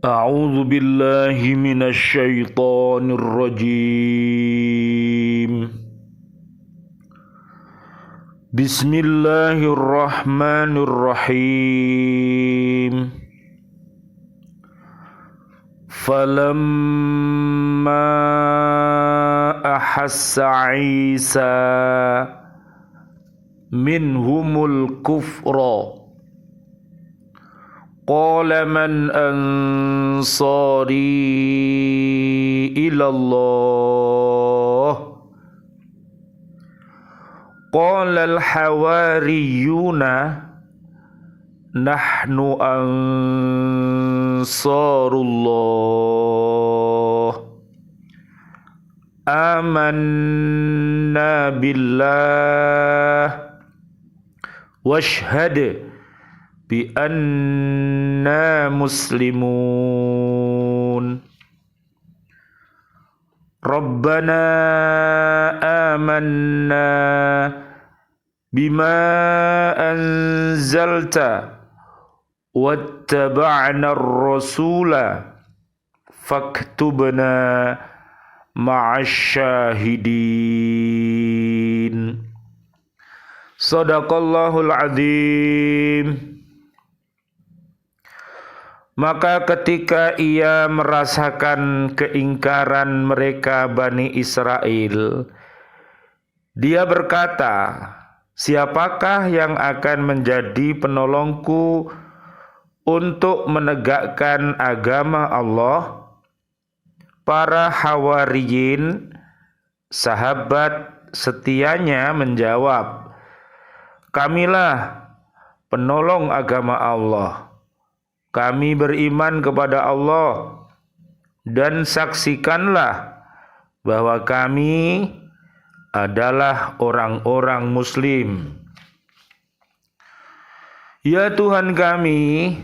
أعوذ بالله من الشيطان الرجيم. بسم الله الرحمن الرحيم. فلما أحس عيسى منهم الكفر قال من أنصاري إلى الله قال الحواريون نحن أنصار الله آمنا بالله واشهد بأننا مسلمون ربنا آمنا بما أنزلت واتبعنا الرسول فاكتبنا مع الشاهدين Sadaqallahul Azim. Maka ketika ia merasakan keingkaran mereka Bani Israel, dia berkata, siapakah yang akan menjadi penolongku untuk menegakkan agama Allah? Para Hawariyin, sahabat setianya menjawab, kamilah penolong agama Allah. Kami beriman kepada Allah dan saksikanlah bahwa kami adalah orang-orang Muslim. Ya Tuhan kami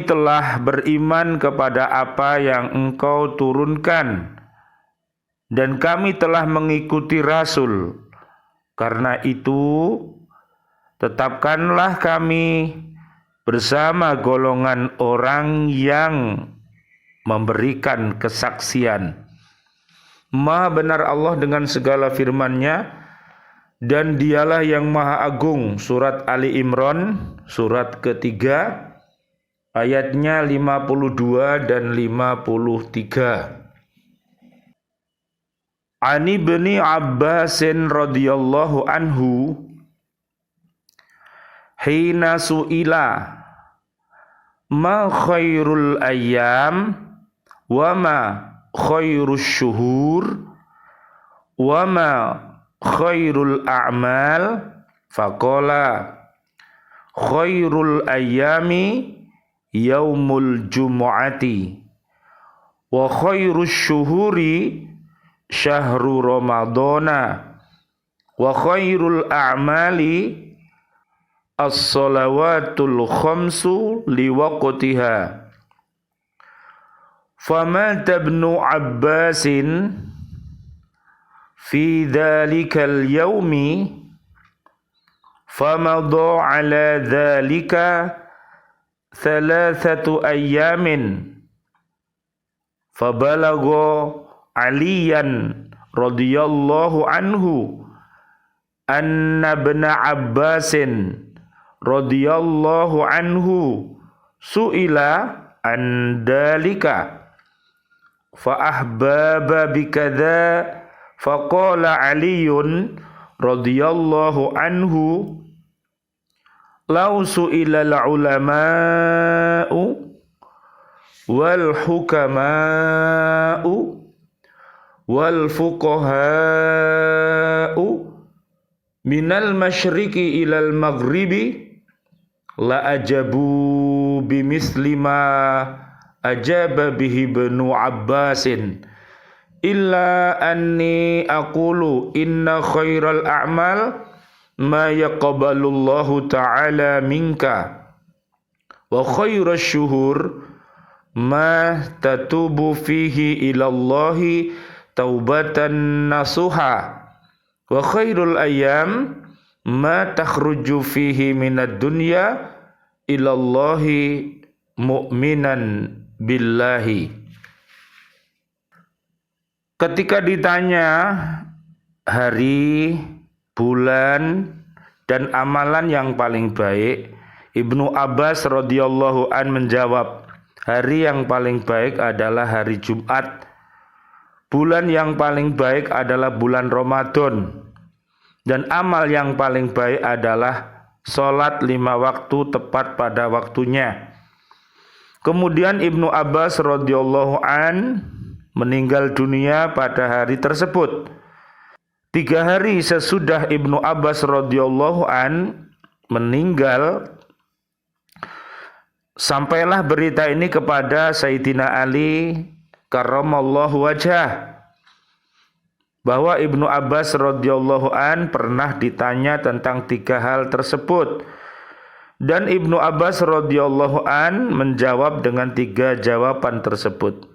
telah beriman kepada apa yang Engkau turunkan dan kami telah mengikuti Rasul. Karena itu, tetapkanlah kami bersama golongan orang yang memberikan kesaksian. Maha benar Allah dengan segala firman-Nya, dan Dialah yang Maha Agung. Surat Ali Imran, surat ketiga, ayatnya 52 dan 53. Ani bin Abbasin radhiyallahu anhu hina su'ila ma khairul ayyam wa ma khairus syuhur wa ma khairul a'mal faqala khairul ayyami yaumul jumu'ati wa khairus syuhuri syahru ramadhana wa khairul a'mali as-salawatul khamsu liwaqtiha. Fama tabnu Abbasin fi dhalikal yawmi famadha ala dhalika thalathatu ayyamin fabalagha Aliyan radhiyallahu anhu anna ibn Abbasin radhiyallahu anhu su'ila an dalika fa ahbaba bikadha faqala Aliyun radhiyallahu anhu law su'ila al-ulama'u wal hukama'u wal fuqaha'u minal masyriqi ilal maghribi la ajabu bimisli ma ajaba bihi ibnu Abbasin illa anni aqulu inna khairal a'mal ma yaqbalullahu ta'ala minka wa khairas syuhur ma tatubu fihi ilallahi taubatan nasuha wa khairul ayyam ma takhruju fihi minad dunya ilallahi mu'minan billahi. Ketika ditanya hari, bulan, dan amalan yang paling baik, Ibnu Abbas radhiyallahu an menjawab, hari yang paling baik adalah hari Jumat. Bulan yang paling baik adalah bulan Ramadan. Dan amal yang paling baik adalah sholat 5 waktu tepat pada waktunya. Kemudian Ibnu Abbas radhiyallahu an meninggal dunia pada hari tersebut. 3 hari sesudah Ibnu Abbas radhiyallahu an meninggal, sampailah berita ini kepada Sayyidina Ali karramallahu wajhah, bahwa Ibnu Abbas radhiyallahu an pernah ditanya tentang 3 hal tersebut. Dan Ibnu Abbas radhiyallahu an menjawab dengan 3 jawaban tersebut.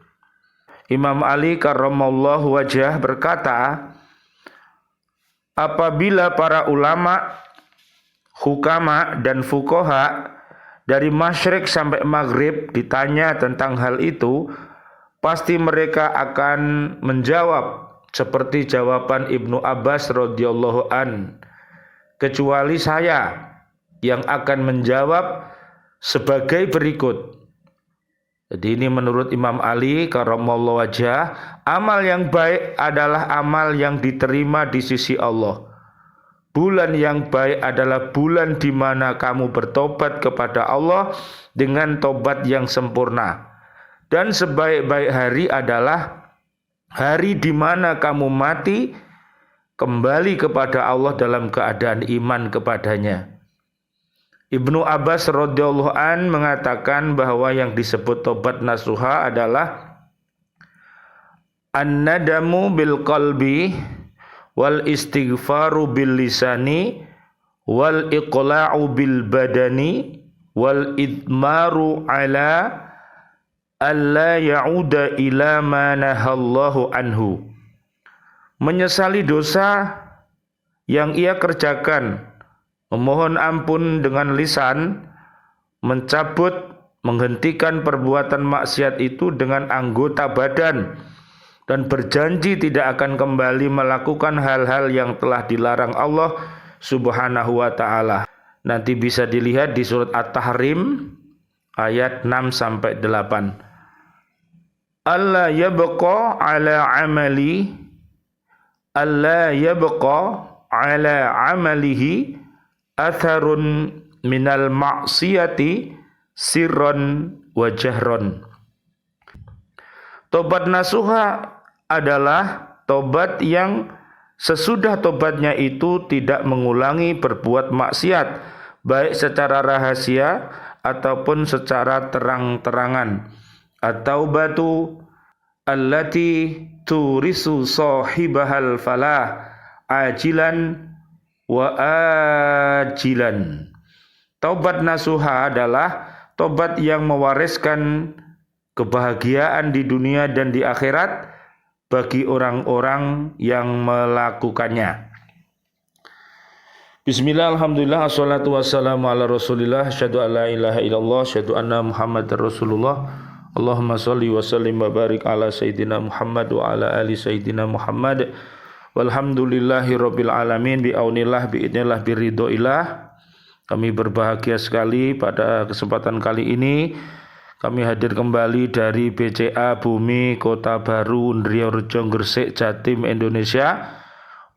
Imam Ali karramallahu wajhah berkata, apabila para ulama, hukama, dan fuqaha dari masyrik sampai maghrib ditanya tentang hal itu, pasti mereka akan menjawab seperti jawaban Ibnu Abbas radhiyallahu an, kecuali saya yang akan menjawab sebagai berikut. Jadi ini menurut Imam Ali karramallahu wajhah, amal yang baik adalah amal yang diterima di sisi Allah. Bulan yang baik adalah bulan di mana kamu bertobat kepada Allah dengan tobat yang sempurna. Dan sebaik-baik hari adalah hari di mana kamu mati kembali kepada Allah dalam keadaan iman kepadanya. Ibnu Abbas radhiyallahu an mengatakan bahwa yang disebut tobat nasuha adalah an-nadamu bil qalbi wal istighfaru bil lisani wal iqla'u bil badani wal idmaru ala alla ya'uda ila ma nahallahu anhu. Menyesali dosa yang ia kerjakan, memohon ampun dengan lisan, mencabut, menghentikan perbuatan maksiat itu dengan anggota badan, dan berjanji tidak akan kembali melakukan hal-hal yang telah dilarang Allah subhanahu wa ta'ala. Nanti bisa dilihat di surat At-Tahrim ayat 6-8. Allah yabqa ala amali, Allah yabqa ala amalihi atharun minal maksiyati sirron wa jahron. Tobat nasuha adalah tobat yang sesudah tobatnya itu tidak mengulangi berbuat maksiat, baik secara rahasia ataupun secara terang-terangan. At-taubatu allati turisu sahibahal falah ajilan wa ajilan. Taubat nasuha adalah tobat yang mewariskan kebahagiaan di dunia dan di akhirat bagi orang-orang yang melakukannya. Bismillah, alhamdulillah, assalatu wassalamu ala rasulillah, asyhadu an la ilaha illallah, asyhadu anna muhammadar rasulullah. Allahumma sholli wa sallim wa barik ala sayyidina Muhammad wa ala ali sayyidina Muhammad. Walhamdulillahi rabbil alamin, bi'aunillah, bi'idnillah, biridhoillah. Kami berbahagia sekali pada kesempatan kali ini. Kami hadir kembali dari BCA Bumi Kota Baru Undriyarejo Gresik Jatim Indonesia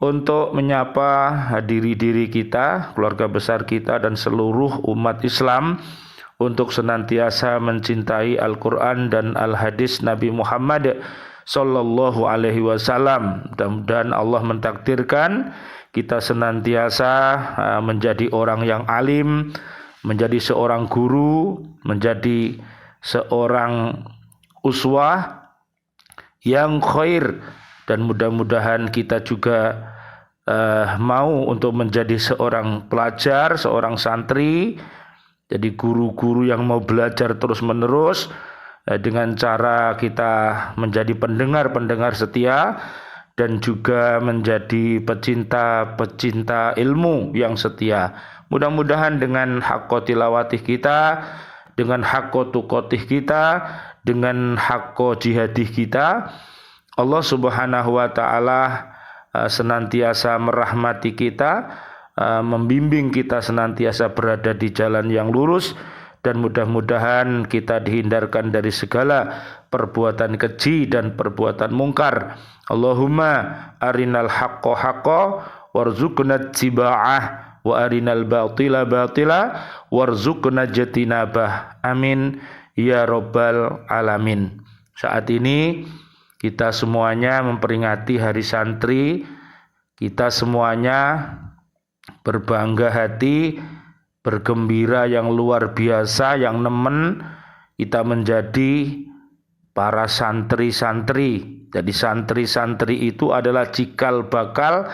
untuk menyapa diri kita, keluarga besar kita, dan seluruh umat Islam untuk senantiasa mencintai Al-Quran dan Al-Hadis Nabi Muhammad sallallahu alaihi wasallam. Mudah-mudahan Allah mentakdirkan kita senantiasa menjadi orang yang alim, menjadi seorang guru, menjadi seorang uswah yang khair, dan mudah-mudahan kita juga mau untuk menjadi seorang pelajar, seorang santri, jadi guru-guru yang mau belajar terus-menerus, dengan cara kita menjadi pendengar-pendengar setia dan juga menjadi pecinta-pecinta ilmu yang setia. Mudah-mudahan dengan haqqa tilawatih kita, dengan hakko tuqatih kita, dengan hakko jihadih kita. Allah Subhanahu wa taala senantiasa merahmati kita, membimbing kita senantiasa berada di jalan yang lurus, dan mudah-mudahan kita dihindarkan dari segala perbuatan keji dan perbuatan mungkar. Allahumma arinal haqqo haqqo warzuqna tiba'ah wa arinal batila batila warzuqna jatinabah. Amin ya rabbal alamin. Saat ini kita semuanya memperingati Hari Santri. Kita semuanya berbangga hati, bergembira yang luar biasa, yang nemen kita menjadi para santri-santri. Jadi santri-santri itu adalah cikal bakal,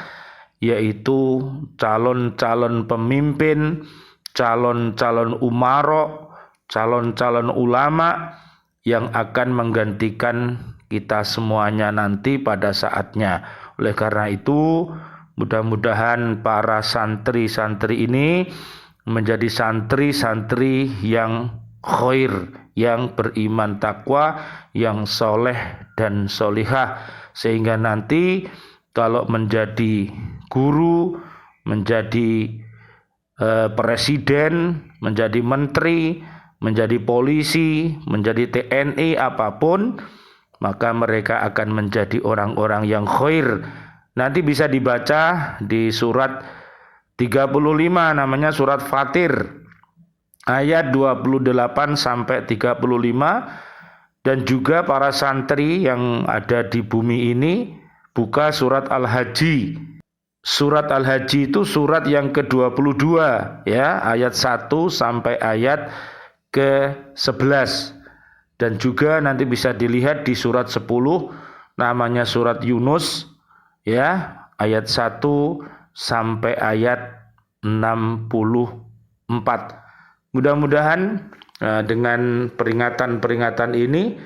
yaitu calon-calon pemimpin, calon-calon umaro, calon-calon ulama yang akan menggantikan kita semuanya nanti pada saatnya. Oleh karena itu, mudah-mudahan para santri-santri ini menjadi santri-santri yang khair, yang beriman takwa, yang soleh dan solihah, sehingga nanti kalau menjadi guru, menjadi presiden, menjadi menteri, menjadi polisi, menjadi TNI, apapun, maka mereka akan menjadi orang-orang yang khair. Nanti bisa dibaca di surat 35, namanya surat Fatir, ayat 28 sampai 35. Dan juga para santri yang ada di bumi ini buka surat Al-Haji. Surat Al-Haji itu surat yang ke-22 ya, ayat 1 sampai ayat ke-11. Dan juga nanti bisa dilihat di surat 10, namanya surat Yunus ya, ayat 1 sampai ayat 64. Mudah-mudahan dengan peringatan-peringatan ini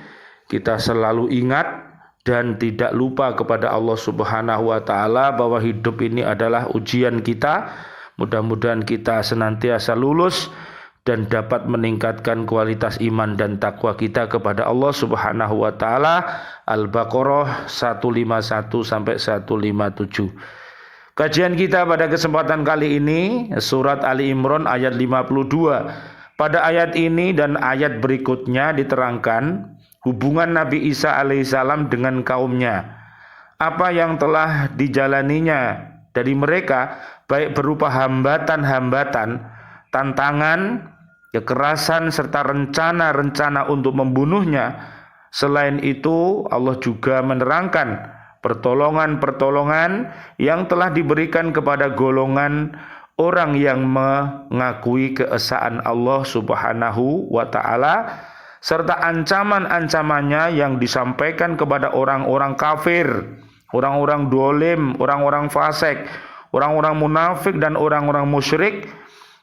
kita selalu ingat dan tidak lupa kepada Allah Subhanahu wa taala bahwa hidup ini adalah ujian kita. Mudah-mudahan kita senantiasa lulus dan dapat meningkatkan kualitas iman dan takwa kita kepada Allah Subhanahu wa taala. Al-Baqarah 151 sampai 157. Kajian kita pada kesempatan kali ini surat Ali Imran ayat 52. Pada ayat ini dan ayat berikutnya diterangkan hubungan Nabi Isa alaihissalam dengan kaumnya. Apa yang telah dijalaninya dari mereka, baik berupa hambatan-hambatan, tantangan, kekerasan, serta rencana-rencana untuk membunuhnya. Selain itu, Allah juga menerangkan pertolongan-pertolongan yang telah diberikan kepada golongan orang yang mengakui keesaan Allah Subhanahu wa taala, serta ancaman-ancamannya yang disampaikan kepada orang-orang kafir, orang-orang dolim, orang-orang fasik, orang-orang munafik dan orang-orang musyrik,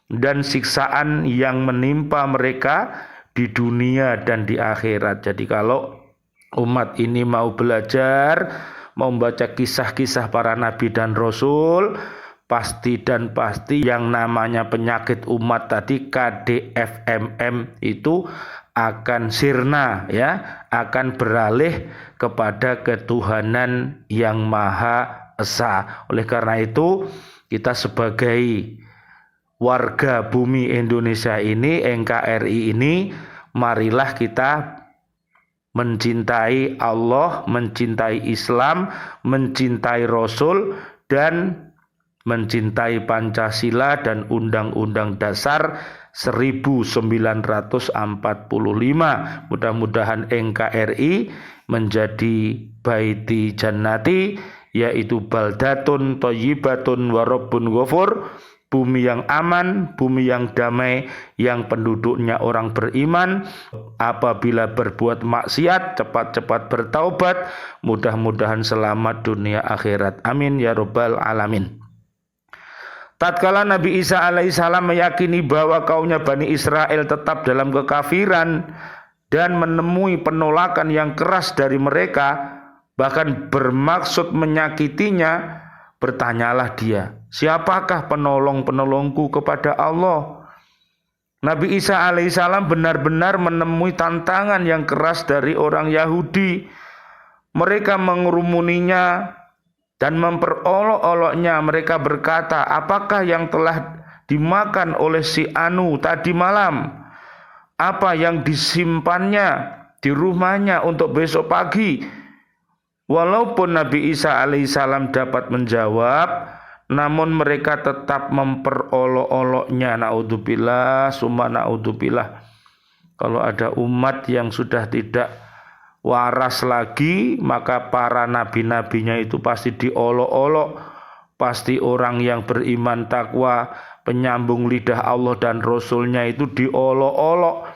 dan siksaan yang menimpa mereka di dunia dan di akhirat. Jadi kalau umat ini mau belajar, mau membaca kisah-kisah para nabi dan rasul, pasti dan pasti yang namanya penyakit umat tadi KDFMM itu akan sirna ya, akan beralih kepada ketuhanan yang Maha Esa. Oleh karena itu kita sebagai warga bumi Indonesia ini, NKRI ini, marilah kita mencintai Allah, mencintai Islam, mencintai Rasul, dan mencintai Pancasila dan Undang-Undang Dasar 1945. Mudah-mudahan NKRI menjadi baiti jannati, yaitu baldatun thayyibatun wa rabbun ghafur, bumi yang aman, bumi yang damai, yang penduduknya orang beriman. Apabila berbuat maksiat, cepat-cepat bertaubat, mudah-mudahan selamat dunia akhirat. Amin ya rabbal alamin. Tatkala Nabi Isa alaihissalam meyakini bahwa kaumnya Bani Israel tetap dalam kekafiran dan menemui penolakan yang keras dari mereka, bahkan bermaksud menyakitinya, bertanyalah dia, siapakah penolong-penolongku kepada Allah? Nabi Isa alaihissalam benar-benar menemui tantangan yang keras dari orang Yahudi. Mereka mengerumuninya dan memperolok-oloknya. Mereka berkata, apakah yang telah dimakan oleh si Anu tadi malam? Apa yang disimpannya di rumahnya untuk besok pagi? Walaupun Nabi Isa alaihissalam dapat menjawab, namun mereka tetap memperolok-oloknya. Naudzubillah, summa naudzubillah. Kalau ada umat yang sudah tidak waras lagi, maka para nabi-nabinya itu pasti diolok-olok. Pasti orang yang beriman takwa, penyambung lidah Allah dan Rasulnya itu diolok-olok.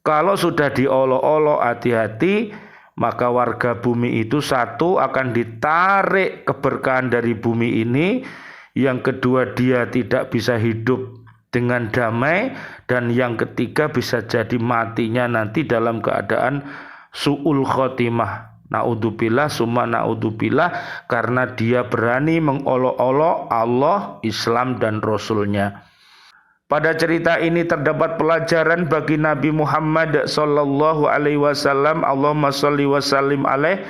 Kalau sudah diolok-olok, hati-hati, maka warga bumi itu satu akan ditarik keberkahan dari bumi ini. Yang kedua, dia tidak bisa hidup dengan damai. Dan yang ketiga, bisa jadi matinya nanti dalam keadaan su'ul khotimah. Naudzubillah, summa naudzubillah, karena dia berani mengolok-olok Allah, Islam dan Rasulnya. Pada cerita ini terdapat pelajaran bagi Nabi Muhammad sallallahu alaihi wasallam, Allahumma shalli wa sallim alaih,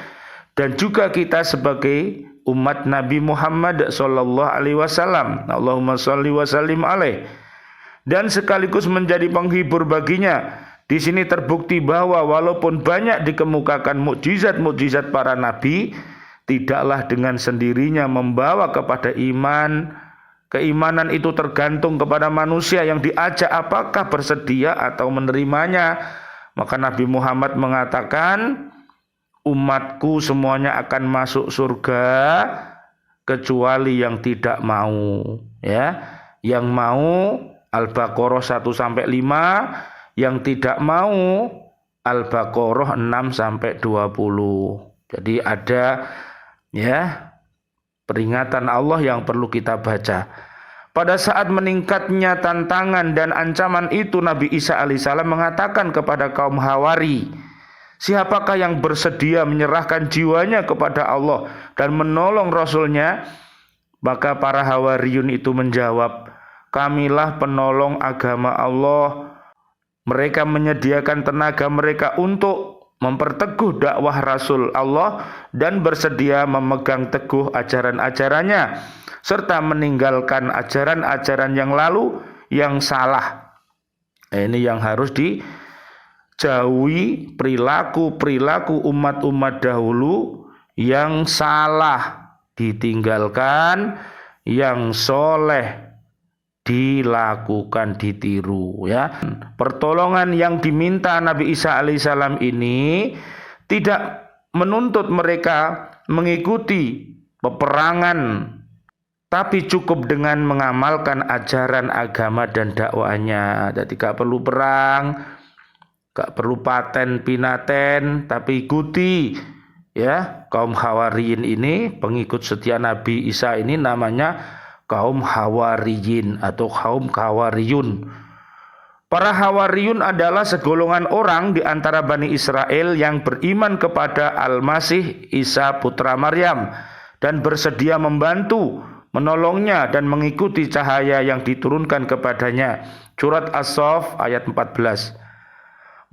dan juga kita sebagai umat Nabi Muhammad sallallahu alaihi wasallam, Allahumma shalli wa sallim alaih, dan sekaligus menjadi penghibur baginya. Di sini terbukti bahwa walaupun banyak dikemukakan mukjizat-mukjizat para nabi, tidaklah dengan sendirinya membawa kepada iman. Keimanan itu tergantung kepada manusia yang diajak apakah bersedia atau menerimanya. Maka Nabi Muhammad mengatakan, umatku semuanya akan masuk surga kecuali yang tidak mau, ya. Yang mau Al-Baqarah 1 sampai 5, yang tidak mau Al-Baqarah 6 sampai 20. Jadi ada, ya, peringatan Allah yang perlu kita baca. Pada saat meningkatnya tantangan dan ancaman itu, Nabi Isa alaihissalam mengatakan kepada kaum Hawari, siapakah yang bersedia menyerahkan jiwanya kepada Allah dan menolong Rasulnya? Maka para Hawariyun itu menjawab, kamilah penolong agama Allah. Mereka menyediakan tenaga mereka untuk memperteguh dakwah Rasul Allah dan bersedia memegang teguh ajaran-ajarannya, serta meninggalkan ajaran-ajaran yang lalu yang salah. Ini yang harus dijauhi, perilaku-perilaku umat-umat dahulu yang salah ditinggalkan, yang soleh dilakukan, ditiru, ya. Pertolongan yang diminta Nabi Isa alaihissalam ini tidak menuntut mereka mengikuti peperangan, tapi cukup dengan mengamalkan ajaran agama dan dakwahnya. Jadi gak perlu perang, gak perlu paten pinaten, tapi ikuti, ya. Kaum Hawariyin ini, pengikut setia Nabi Isa ini namanya kaum Hawariyin atau kaum Hawariyun. Para Hawariyun adalah segolongan orang di antara Bani Israel yang beriman kepada Al-Masih Isa putra Maryam dan bersedia membantu, menolongnya dan mengikuti cahaya yang diturunkan kepadanya. Surat As-Saff ayat 14.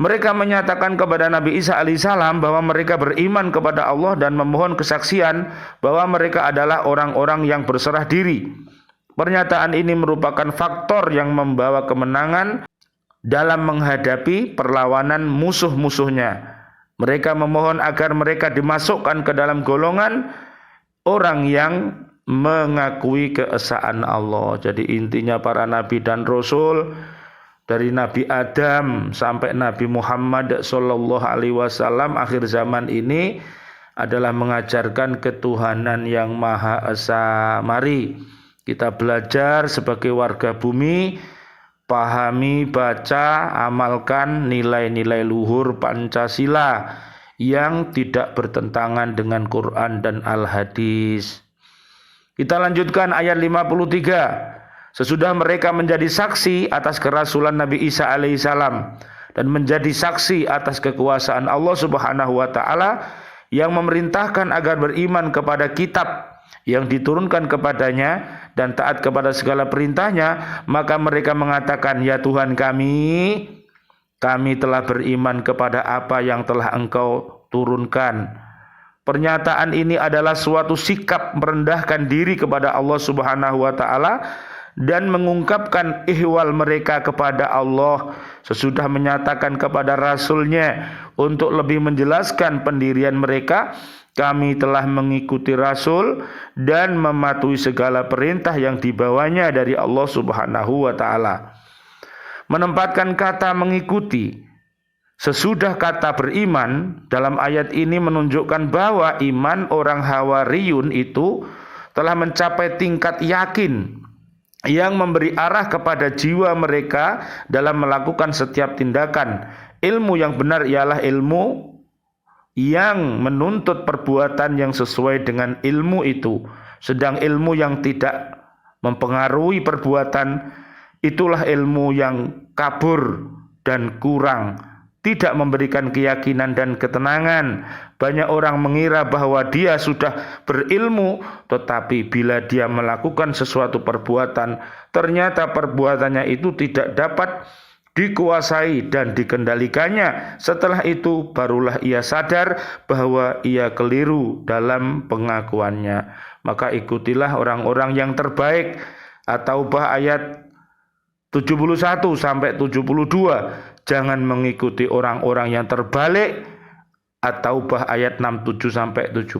Mereka menyatakan kepada Nabi Isa alaihissalam bahwa mereka beriman kepada Allah dan memohon kesaksian bahwa mereka adalah orang-orang yang berserah diri. Pernyataan ini merupakan faktor yang membawa kemenangan dalam menghadapi perlawanan musuh-musuhnya. Mereka memohon agar mereka dimasukkan ke dalam golongan orang yang mengakui keesaan Allah. Jadi intinya para nabi dan rasul, dari Nabi Adam sampai Nabi Muhammad sallallahu alaihi wasallam akhir zaman ini adalah mengajarkan ketuhanan yang Maha Esa. Mari kita belajar sebagai warga bumi, pahami, baca, amalkan nilai-nilai luhur Pancasila yang tidak bertentangan dengan Quran dan Al-Hadis. Kita lanjutkan ayat 53. Sesudah mereka menjadi saksi atas kerasulan Nabi Isa alaihissalam dan menjadi saksi atas kekuasaan Allah subhanahu wa ta'ala yang memerintahkan agar beriman kepada kitab yang diturunkan kepadanya dan taat kepada segala perintahnya, maka mereka mengatakan, ya Tuhan kami telah beriman kepada apa yang telah Engkau turunkan. Pernyataan ini adalah suatu sikap merendahkan diri kepada Allah Subhanahu wa taala dan mengungkapkan ihwal mereka kepada Allah sesudah menyatakan kepada Rasul-Nya untuk lebih menjelaskan pendirian mereka. Kami telah mengikuti Rasul dan mematuhi segala perintah yang dibawanya dari Allah Subhanahu wa taala. Menempatkan kata mengikuti sesudah kata beriman dalam ayat ini menunjukkan bahwa iman orang Hawariyun itu telah mencapai tingkat yakin yang memberi arah kepada jiwa mereka dalam melakukan setiap tindakan. Ilmu yang benar ialah ilmu yang menuntut perbuatan yang sesuai dengan ilmu itu. Sedang ilmu yang tidak mempengaruhi perbuatan, itulah ilmu yang kabur dan kurang, tidak memberikan keyakinan dan ketenangan. Banyak orang mengira bahwa dia sudah berilmu, tetapi bila dia melakukan sesuatu perbuatan, ternyata perbuatannya itu tidak dapat dikuasai dan dikendalikannya. Setelah itu barulah ia sadar bahwa ia keliru dalam pengakuannya. Maka ikutilah orang-orang yang terbaik. At-Taubah ayat 71 sampai 72. Jangan mengikuti orang-orang yang terbalik. At-Taubah ayat 67 sampai 70.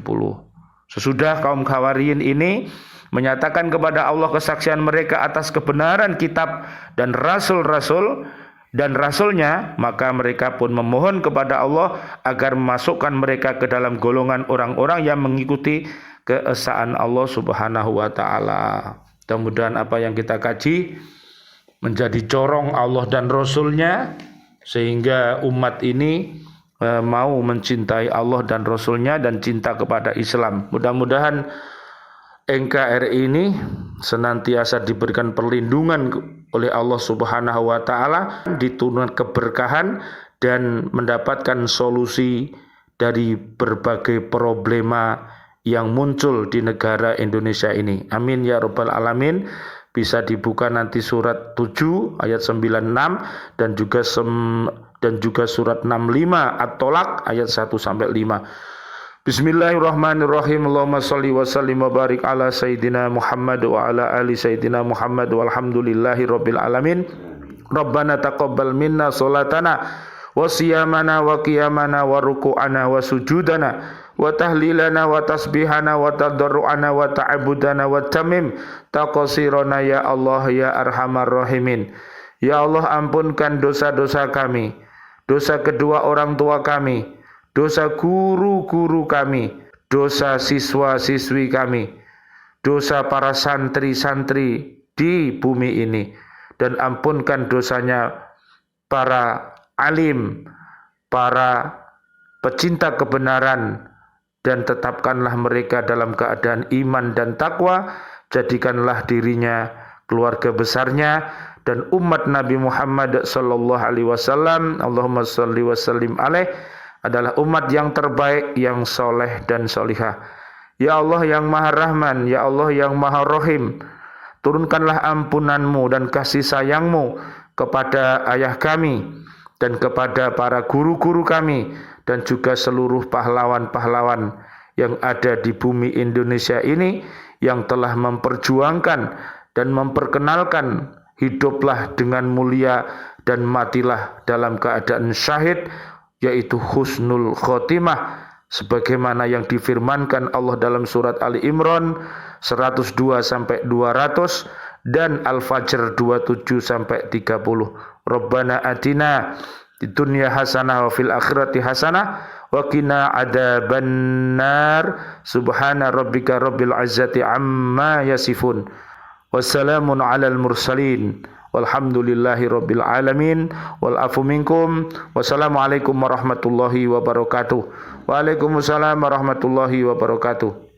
Sesudah kaum Hawariyin ini menyatakan kepada Allah kesaksian mereka atas kebenaran kitab dan rasul-rasul dan rasulnya, maka mereka pun memohon kepada Allah agar memasukkan mereka ke dalam golongan orang-orang yang mengikuti keesaan Allah Subhanahu wa taala. Mudah-mudahan apa yang kita kaji menjadi corong Allah dan Rasulnya, sehingga umat ini mau mencintai Allah dan Rasulnya dan cinta kepada Islam. Mudah-mudahan NKRI ini senantiasa diberikan perlindungan oleh Allah Subhanahu wa taala, diturunkan keberkahan dan mendapatkan solusi dari berbagai problema yang muncul di negara Indonesia ini. Amin ya rabbal alamin. Bisa dibuka nanti surat 7 ayat 96 dan juga surat 65 At-Tolaq ayat 1 sampai 5. Bismillahirrahmanirrahim. Allahumma salli wa sallim wa barik ala Sayyidina Muhammad wa ala ali Sayyidina Muhammad walhamdulillahi rabbil alamin. Rabbana taqabbal minna salatana wa siyamana wa qiyamana wa ruku'ana wa sujudana wa tahlilana wa tasbihana wa tadarru'ana wa ta'abudana wa tamim taqasirana ya Allah ya arhamar rahimin. Ya Allah, ampunkan dosa-dosa kami, dosa kedua orang tua kami, dosa guru-guru kami, dosa siswa-siswi kami, dosa para santri-santri di bumi ini, dan ampunkan dosanya para alim, para pecinta kebenaran, dan tetapkanlah mereka dalam keadaan iman dan takwa. Jadikanlah dirinya, keluarga besarnya, dan umat Nabi Muhammad sallallahu alaihi wasallam, Allahumma shalli wa sallim alaih, adalah umat yang terbaik, yang soleh dan solihah. Ya Allah yang Maha Rahman, Ya Allah yang Maha Rahim, turunkanlah ampunanmu dan kasih sayangmu kepada ayah kami dan kepada para guru-guru kami dan juga seluruh pahlawan-pahlawan yang ada di bumi Indonesia ini yang telah memperjuangkan dan memperkenalkan hiduplah dengan mulia dan matilah dalam keadaan syahid, yaitu husnul khotimah, sebagaimana yang difirmankan Allah dalam surat Ali Imran 102 sampai 200 dan Al-Fajr 27 sampai 30. Rabbana atina fid dunya hasanah wa fil akhirati hasanah wa qina adzabannar. Subhana rabbika rabbil izzati amma yasifun. Wassalamun alal mursalin. Walhamdulillahi rabbil alamin. Wal afu minkum. Wassalamualaikum warahmatullahi wabarakatuh. Waalaikumsalam warahmatullahi wabarakatuh.